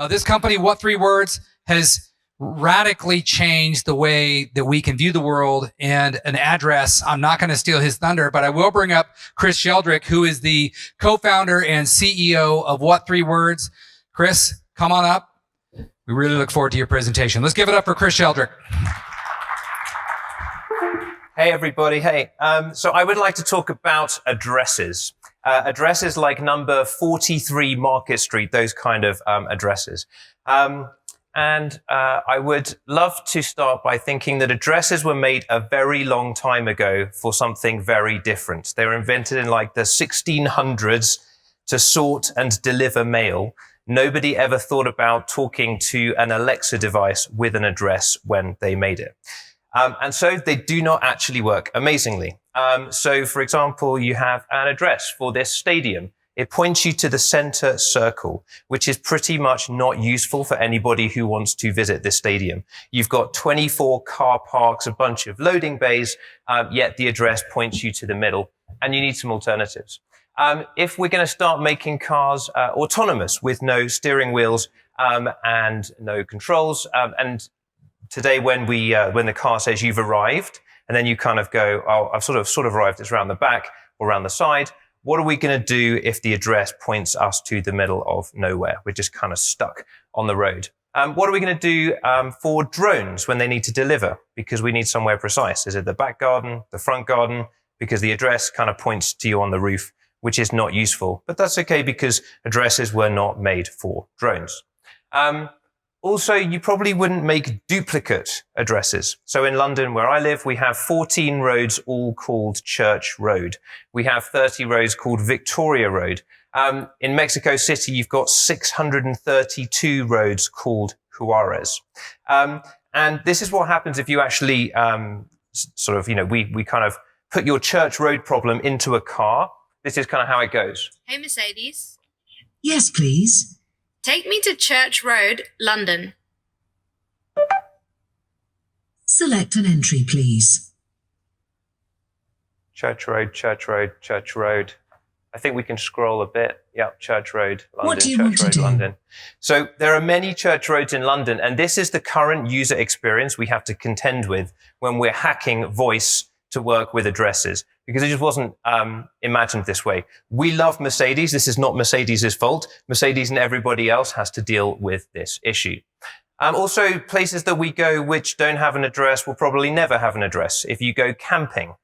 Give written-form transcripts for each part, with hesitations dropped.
This company, What Three Words, has radically changed the way that we can view the world. And an address, I'm not going to steal his thunder, but I will bring up Chris Sheldrick, who is the co-founder and CEO of What Three Words. Chris, come on up. We really look forward to your presentation. Let's give it up for Chris Sheldrick. Hey, everybody. Hey. So I would like to talk about addresses. Addresses like number 43 Market Street, those kind of addresses. And I would love to start by thinking that addresses were made a very long time ago for something very different. They were invented in like the 1600s to sort and deliver mail. Nobody ever thought about talking to an Alexa device with an address when they made it. And so they do not actually work amazingly. So for example, you have an address for this stadium. It points you to the center circle, which is pretty much not useful for anybody who wants to visit this stadium. You've got 24 car parks, a bunch of loading bays, yet the address points you to the middle, and you need some alternatives. If we're going to start making cars autonomous with no steering wheels and no controls, and today, when the car says you've arrived, and then you kind of go, oh, I've sort of arrived, it's around the back or around the side. What are we going to do if the address points us to the middle of nowhere? We're just kind of stuck on the road. What are we going to do for drones when they need to deliver? Because we need somewhere precise. Is it the back garden, the front garden? Because the address kind of points to you on the roof, which is not useful. But that's okay because addresses were not made for drones. Also, you probably wouldn't make duplicate addresses. So in London, where I live, we have 14 roads all called Church Road. We have 30 roads called Victoria Road. In Mexico City, you've got 632 roads called Juarez. And this is what happens if you actually we kind of put your Church Road problem into a car. This is kind of how it goes. Hey, Mercedes. Yes, please. Take me to Church Road, London. Select an entry, please. Church Road, Church Road, Church Road. I think we can scroll a bit. Yep, Church Road, London, What do you Church want to Road, do? London. So there are many church roads in London, and this is the current user experience we have to contend with when we're hacking voice to work with addresses, because it just wasn't imagined this way. We love Mercedes. This is not Mercedes' fault. Mercedes and everybody else has to deal with this issue. Also, places that we go which don't have an address will probably never have an address. If you go camping,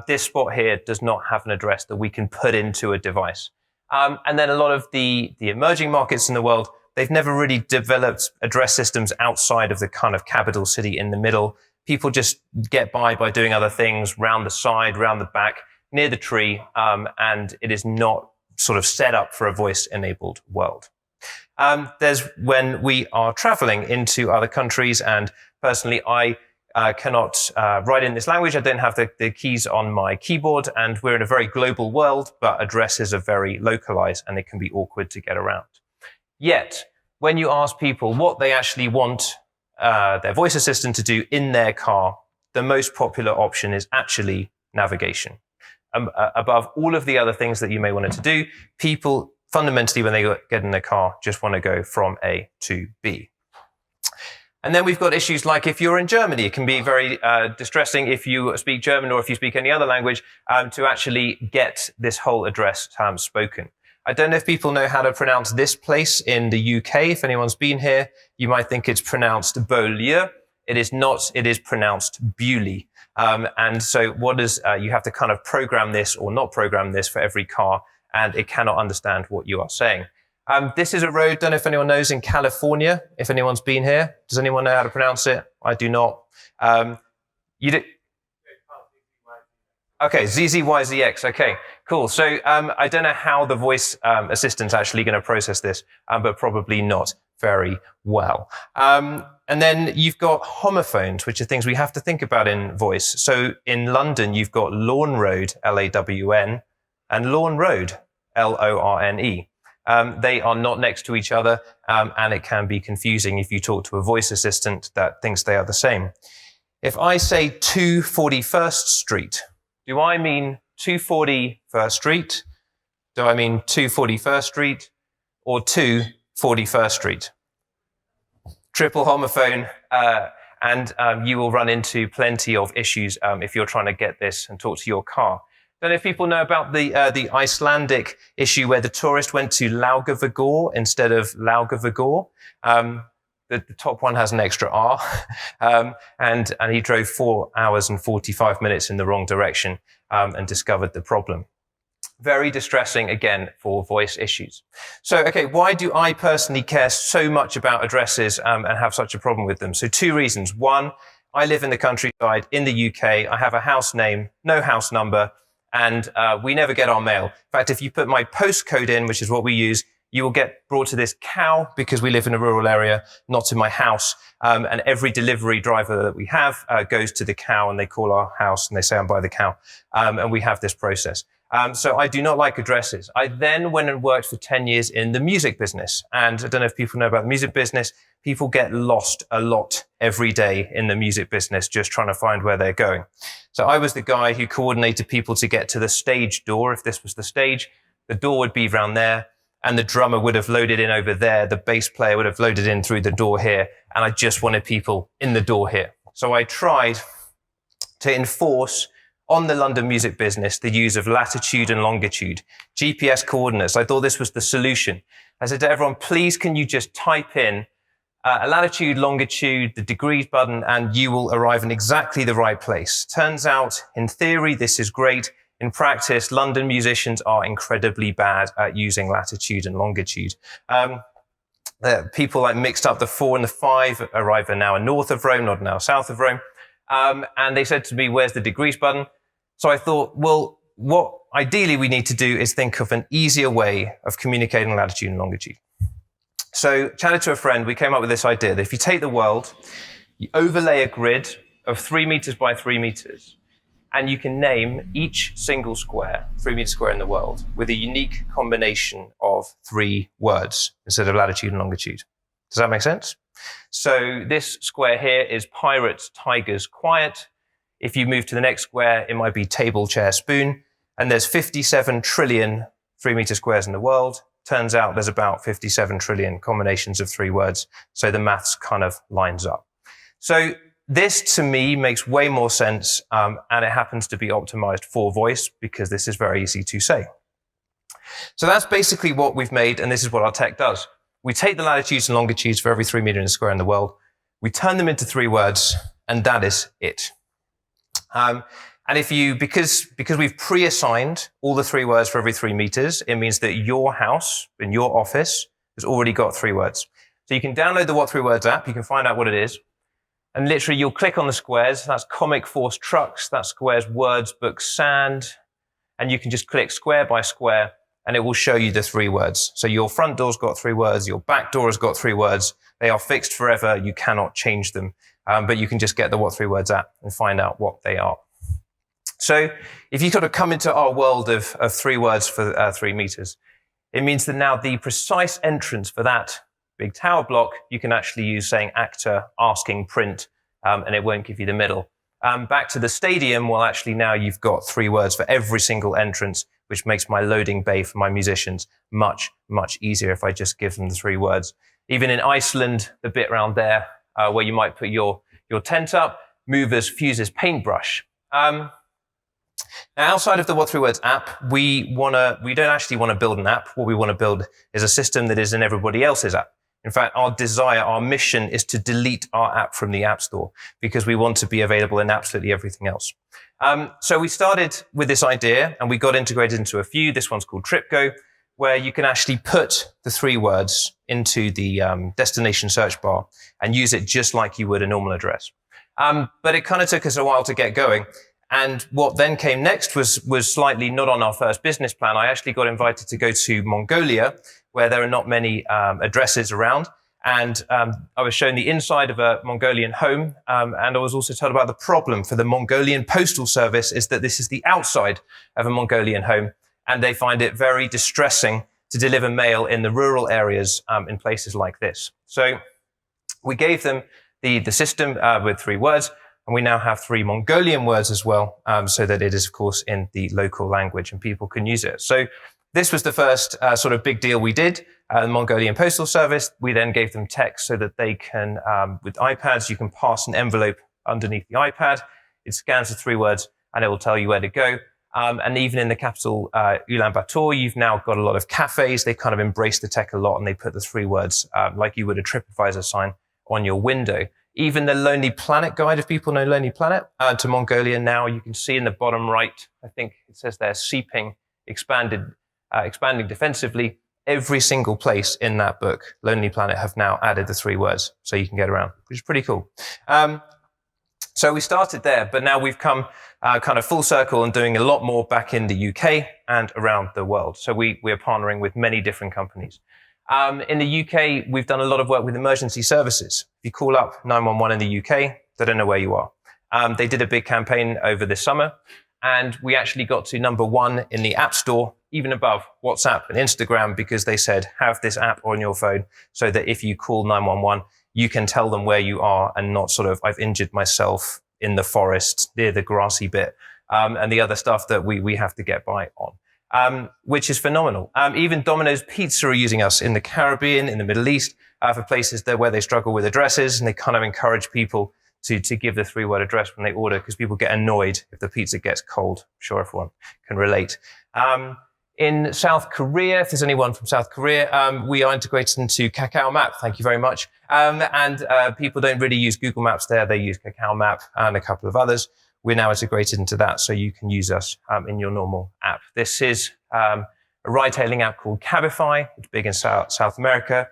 this spot here does not have an address that we can put into a device. And then a lot of the emerging markets in the world, they've never really developed address systems outside of the kind of capital city in the middle. People just get by doing other things round the side, round the back, near the tree, and it is not sort of set up for a voice-enabled world. There's when we are traveling into other countries, and personally, I cannot write in this language. I don't have the keys on my keyboard, and we're in a very global world, but addresses are very localized, and it can be awkward to get around. Yet, when you ask people what they actually want their voice assistant to do in their car, the most popular option is actually navigation. Above all of the other things that you may want it to do, people fundamentally, when they get in their car, just want to go from A to B. And then we've got issues like if you're in Germany, it can be very distressing if you speak German or if you speak any other language to actually get this whole address spoken. I don't know if people know how to pronounce this place in the UK. If anyone's been here, you might think it's pronounced Beaulieu. It is not. It is pronounced Bewley. And so what is, you have to kind of program this or not program this for every car, and it cannot understand what you are saying. This is a road, don't know if anyone knows, in California. If anyone's been here, does anyone know how to pronounce it? I do not. You do? Okay, ZZYZX. Okay, cool. So I don't know how the voice assistant's actually going to process this, but probably not very well. And then you've got homophones, which are things we have to think about in voice. So in London, you've got Lawn Road, L-A-W-N, and Lawn Road, L-O-R-N-E. They are not next to each other, and it can be confusing if you talk to a voice assistant that thinks they are the same. If I say 241st Street, do I mean 241st Street? Do I mean 241st Street or 241st Street? triple homophone, and you will run into plenty of issues if you're trying to get this and talk to your car. Don't know if people know about the Icelandic issue where the tourist went to Laugavegor instead of Laugavegor. The top one has an extra R, and he drove 4 hours and 45 minutes in the wrong direction and discovered the problem. Very distressing, again, for voice issues. So, okay, why do I personally care so much about addresses and have such a problem with them? So 2 reasons. 1, I live in the countryside in the UK. I have a house name, no house number, and we never get our mail. In fact, if you put my postcode in, which is what we use, you will get brought to this cow because we live in a rural area, not to my house. And every delivery driver that we have goes to the cow and they call our house and they say, I'm by the cow. And we have this process. So I do not like addresses. I then went and worked for 10 years in the music business. And I don't know if people know about the music business. People get lost a lot every day in the music business, just trying to find where they're going. So I was the guy who coordinated people to get to the stage door. If this was the stage, the door would be around there and the drummer would have loaded in over there. The bass player would have loaded in through the door here. And I just wanted people in the door here. So I tried to enforce on the London music business the use of latitude and longitude, GPS coordinates. I thought this was the solution. I said to everyone, please, can you just type in a latitude, longitude, the degrees button, and you will arrive in exactly the right place. Turns out, in theory, this is great. In practice, London musicians are incredibly bad at using latitude and longitude. People like mixed up the 4 and the 5, arrive now north of Rome, not now south of Rome. And they said to me, where's the degrees button? So I thought, well, what ideally we need to do is think of an easier way of communicating latitude and longitude. So chatted to a friend, we came up with this idea that if you take the world, you overlay a grid of 3 meters by 3 meters, and you can name each single square, 3 meter square in the world, with a unique combination of 3 words instead of latitude and longitude. Does that make sense? So this square here is pirates, tigers, quiet. If you move to the next square, it might be table, chair, spoon. And there's 57 trillion 3 meter squares in the world. Turns out there's about 57 trillion combinations of 3 words. So the maths kind of lines up. So this to me makes way more sense. And it happens to be optimized for voice because this is very easy to say. So that's basically what we've made. And this is what our tech does. We take the latitudes and longitudes for every 3 meter in a square in the world. We turn them into 3 words, and that is it. And if you, because we've pre-assigned all the 3 words for every 3 meters, it means that your house in your office has already got 3 words. So you can download the What 3 Words app. You can find out what it is. And literally you'll click on the squares. That's Comic Force trucks. That squares words, books, sand. And you can just click square by square and it will show you the 3 words. So your front door's got 3 words. Your back door has got 3 words. They are fixed forever. You cannot change them. But you can just get the What 3 Words app and find out what they are. So if you sort of come into our world of 3 words for 3 meters, it means that now the precise entrance for that big tower block, you can actually use saying actor, asking, print, and it won't give you the middle. Back to the stadium, well, actually now you've got 3 words for every single entrance, which makes my loading bay for my musicians much, much easier if I just give them the 3 words. Even in Iceland, the bit around there, where you might put your tent up, movers, fuses, paintbrush. Now, outside of the What 3 Words app, we don't actually want to build an app. What we want to build is a system that is in everybody else's app. In fact, our mission is to delete our app from the App Store because we want to be available in absolutely everything else. So we started with this idea and we got integrated into a few. This one's called TripGo, where you can actually put the 3 words into the destination search bar and use it just like you would a normal address. But it kind of took us a while to get going. And what then came next was slightly not on our first business plan. I actually got invited to go to Mongolia, where there are not many addresses around. And I was shown the inside of a Mongolian home. And I was also told about the problem for the Mongolian Postal Service is that this is the outside of a Mongolian home. And they find it very distressing to deliver mail in the rural areas in places like this. So we gave them the system with 3 words. And we now have 3 Mongolian words as well, so that it is, of course, in the local language and people can use it. So This was the first sort of big deal we did. The Mongolian Postal Service, we then gave them text so that they can, with iPads, you can pass an envelope underneath the iPad. It scans the 3 words and it will tell you where to go. And even in the capital, Ulaanbaatar, you've now got a lot of cafes. They kind of embrace the tech a lot and they put the 3 words, like you would a TripAdvisor sign on your window. Even the Lonely Planet guide, if people know Lonely Planet, to Mongolia now, you can see in the bottom right, I think it says there, seeping, expanding defensively. Every single place in that book, Lonely Planet, have now added the 3 words so you can get around, which is pretty cool. So we started there, but now we've come kind of full circle and doing a lot more back in the UK and around the world. So we're partnering with many different companies. In the UK, we've done a lot of work with emergency services. If you call up 911 in the UK, they don't know where you are. They did a big campaign over this summer, and we actually got to number 1 in the App Store, even above WhatsApp and Instagram, because they said, have this app on your phone so that if you call 911, you can tell them where you are and not sort of, I've injured myself in the forest near the grassy bit, and the other stuff that we have to get by on, which is phenomenal. Even Domino's Pizza are using us in the Caribbean, in the Middle East, for places there where they struggle with addresses, and they kind of encourage people to give the 3-word address when they order, because people get annoyed if the pizza gets cold. I'm sure everyone can relate. In South Korea, if there's anyone from South Korea, we are integrated into Kakao Map. Thank you very much. And people don't really use Google Maps there. They use Kakao Map and a couple of others. We're now integrated into that, so you can use us in your normal app. This is a ride-hailing app called Cabify. It's big in South America.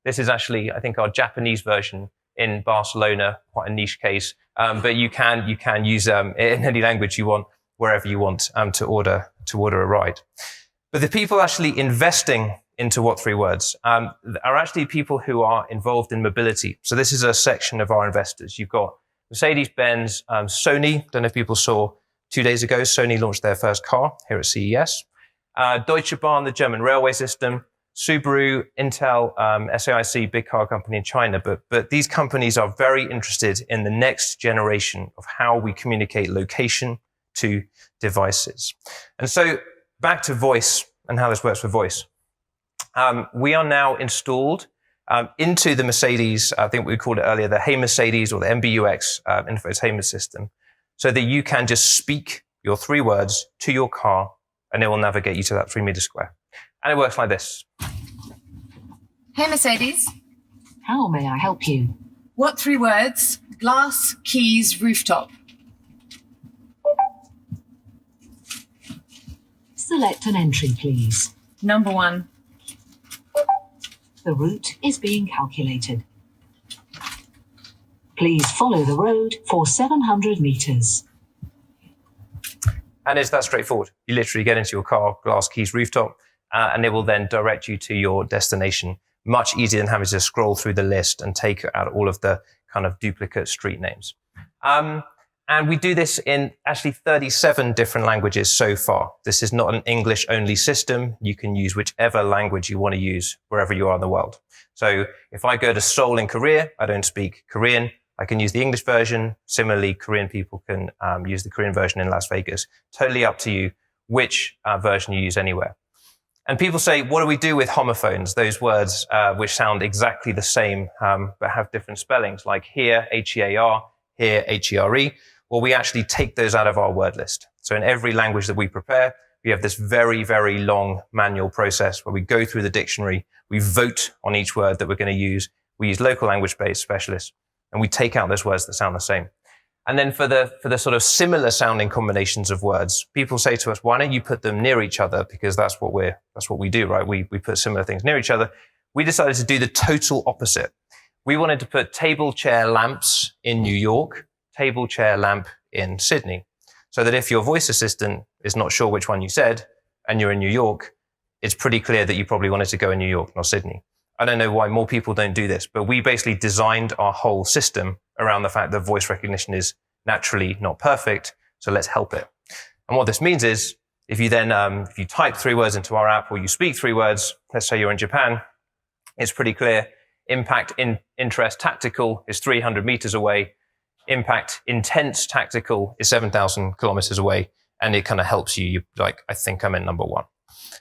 This is actually, I think, our Japanese version in Barcelona, quite a niche case. But you can use in any language you want, wherever you want, to order a ride. But the people actually investing into What 3 Words are actually people who are involved in mobility. So this is a section of our investors. You've got Mercedes-Benz, Sony. Don't know if people saw 2 days ago, Sony launched their first car here at CES. Deutsche Bahn, the German railway system. Subaru, Intel, SAIC, big car company in China. But these companies are very interested in the next generation of how we communicate location to devices. And so back to voice and how this works for voice. We are now installed into the Mercedes, I think we called it earlier, the Hey Mercedes or the MBUX infotainment system, so that you can just speak your 3 words to your car and it will navigate you to that 3 meter square. And it works like this. Hey, Mercedes. How may I help you? What 3 words? Glass, keys, rooftop. Select an entry, please. Number 1. The route is being calculated. Please follow the road for 700 meters. And it's that straightforward. You literally get into your car, glass, keys, rooftop, and it will then direct you to your destination. Much easier than having to scroll through the list and take out all of the kind of duplicate street names. And we do this in actually 37 different languages so far. This is not an English-only system. You can use whichever language you want to use wherever you are in the world. So if I go to Seoul in Korea, I don't speak Korean. I can use the English version. Similarly, Korean people can use the Korean version in Las Vegas. Totally up to you which version you use anywhere. And people say, what do we do with homophones? Those words which sound exactly the same but have different spellings, like here, H-E-A-R, here, H-E-R-E. Well, we actually take those out of our word list. So in every language that we prepare, we have this very, very long manual process where we go through the dictionary, we vote on each word that we're going to use, we use local language-based specialists, and we take out those words that sound the same. And then for the sort of similar sounding combinations of words, people say to us, why don't you put them near each other? Because that's what we do, right? We put similar things near each other. We decided to do the total opposite. We wanted to put table, chair, lamps in New York, table, chair, lamp in Sydney, so that if your voice assistant is not sure which one you said and you're in New York, it's pretty clear that you probably wanted to go in New York, not Sydney. I don't know why more people don't do this, but we basically designed our whole system around the fact that voice recognition is naturally not perfect, so let's help it. And what this means is, if you then, if you type 3 words into our app or you speak 3 words, let's say you're in Japan, it's pretty clear. Impact, interest, tactical is 300 meters away. Impact, intense, tactical is 7,000 kilometers away. And it kind of helps you. You're like, I think I'm in number 1.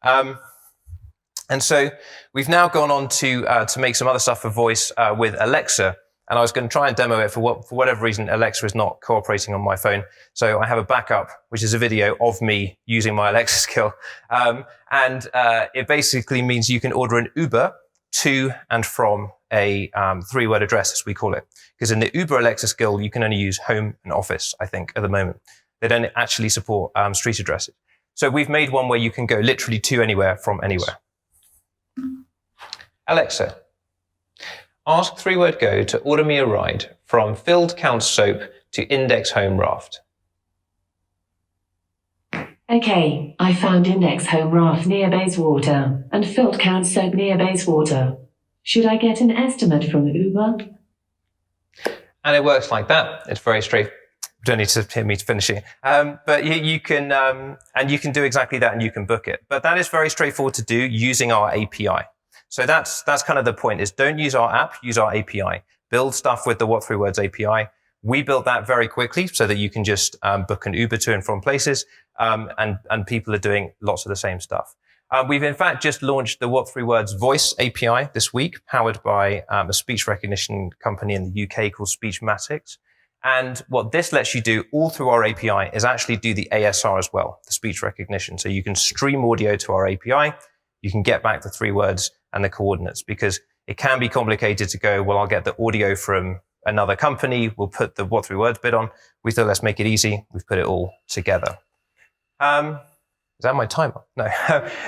And so we've now gone on to make some other stuff for voice with Alexa. And I was going to try and demo it for whatever reason, Alexa is not cooperating on my phone. So I have a backup, which is a video of me using my Alexa skill. And it basically means you can order an Uber to and from a 3-word address, as we call it. Because in the Uber Alexa skill, you can only use home and office, I think, at the moment. They don't actually support street addresses. So we've made one where you can go literally to anywhere from anywhere. Alexa, ask 3-word go to order me a ride from Filled Count Soap to Index Home Raft. Okay, I found Index Home Raft near Bayswater and Filled Count Soap near Bayswater. Should I get an estimate from Uber? And it works like that. It's very straightforward. You don't need to hear me to finish it. But you can, and you can do exactly that and you can book it. But that is very straightforward to do using our API. So that's kind of the point, is don't use our app, use our API. Build stuff with the What 3 Words API. We built that very quickly so that you can just book an Uber to and from places, and people are doing lots of the same stuff. We've in fact just launched the What 3 Words Voice API this week, powered by a speech recognition company in the UK called Speechmatics. And what this lets you do all through our API is actually do the ASR as well, the speech recognition. So you can stream audio to our API. You can get back the 3 words and the coordinates, because it can be complicated to go, well, I'll get the audio from another company. We'll put the What 3 Words bit on. We thought, let's make it easy. We've put it all together. Is that my timer? No.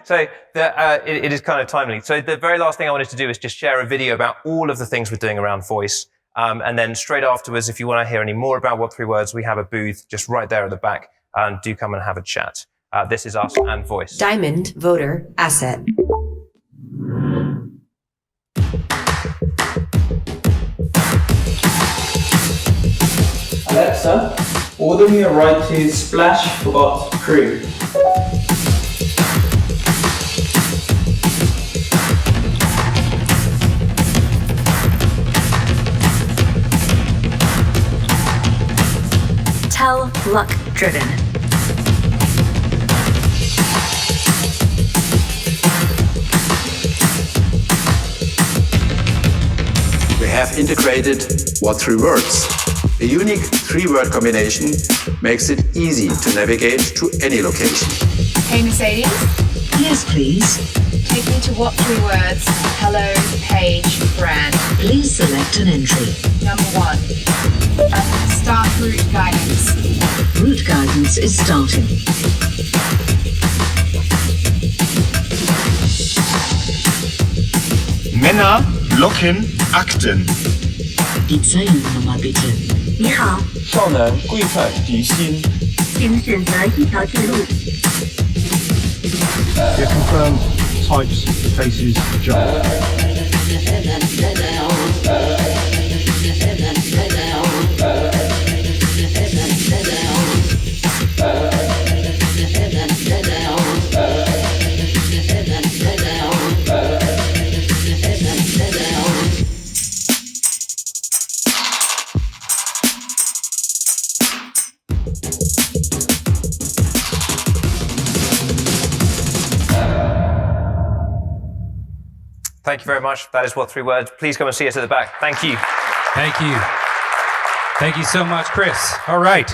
So it is kind of timely. So the very last thing I wanted to do is just share a video about all of the things we're doing around voice. And then straight afterwards, if you want to hear any more about What 3 Words, we have a booth just right there at the back. Do come and have a chat. This is us and voice. Diamond Voter Asset. Alexa, order me a ride to Splash Forgot Crew. Tell Luck Driven. We have integrated What 3 Words. A unique 3-word combination makes it easy to navigate to any location. Hey Mercedes, Yes, please. take me to What 3 Words, hello, page, brand. Please select an entry. Number 1. Start route guidance. Route guidance is starting. Männer blocken Akten. Die Zeilennummer bitte. 你好，少男规范底薪。请选择一条记录。 Get confirmed types, faces, job. Thank you very much. That is What 3 Words. Please come and see us at the back. Thank you. Thank you. Thank you so much, Chris. All right.